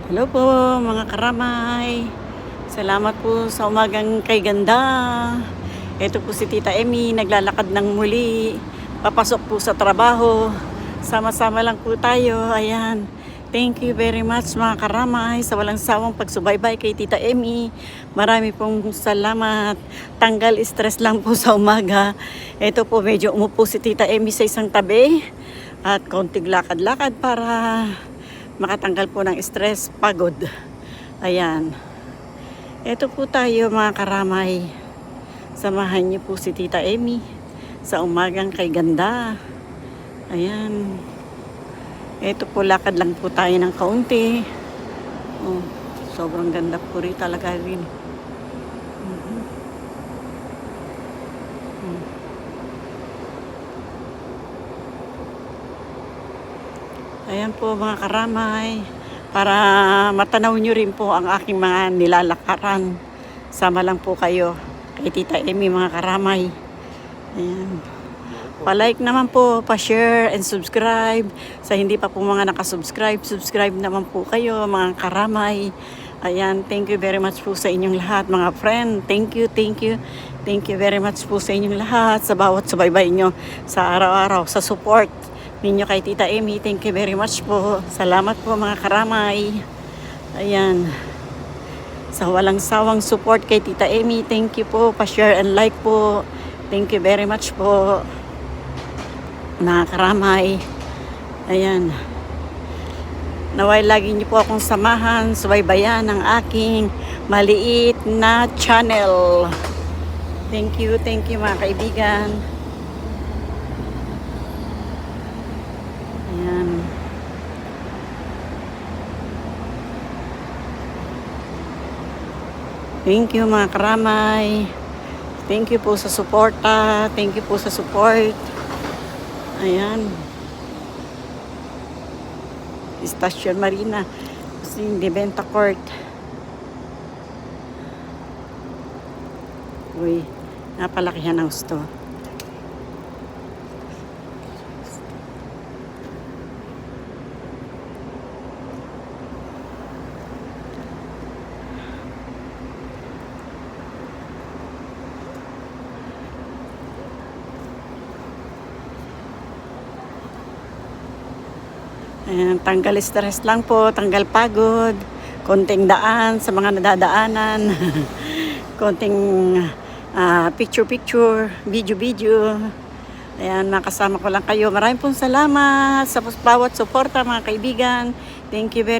Hello po mga karamay. Salamat po sa umagang kay ganda. Ito po si Tita Emmy, naglalakad ng muli. Papasok po sa trabaho. Sama-sama lang po tayo. Ayan. Thank you very much mga karamay sa walang sawang pagsubaybay kay Tita Emmy. Marami pong salamat. Tanggal stress lang po sa umaga. Ito po medyo umupo si Tita Emmy sa isang tabi. At konting lakad-lakad para makatanggal po ng stress, pagod. Ayan. Ito po tayo mga karamay. Samahan niyo po si Tita Emmy sa umagang kay ganda. Ayan. Ito po, lakad lang po tayo ng kaunti. Oh, sobrang ganda po rin talaga rin. Ayan po mga karamay. Para matanaw nyo rin po ang aking mga nilalakaran. Sama lang po kayo kay Tita Emmy mga karamay. Ayan. Pa-like naman po, pa-share and subscribe. Sa hindi pa po mga nakasubscribe, subscribe naman po kayo mga karamay. Ayan, thank you very much po sa inyong lahat mga friend. Thank you, thank you. Thank you very much po sa inyong lahat sa bawat subaybay nyo sa araw-araw, sa support ninyo kay Tita Emmy. Thank you very much po. Salamat po mga karamay. Ayan. Sa walang sawang support kay Tita Emmy, thank you po. Pa-share and like po. Thank you very much po mga karamay. Ayan. Naway lagi niyo po akong samahan, subaybayan ng aking maliit na channel. Thank you mga kaibigan. Ayan. Thank you mga karamay. Thank you po sa suporta. Thank you po sa support. Ayan. Station Marina. Hindi Benta Court. Uy, napalakihan ang gusto. Ayan, tanggal stress lang po, tanggal pagod, konting daan sa mga nadadaanan, konting picture-picture, video-video. Ayan, nakasama ko lang kayo. Maraming pong salamat sa bawat suporta mga kaibigan. Thank you very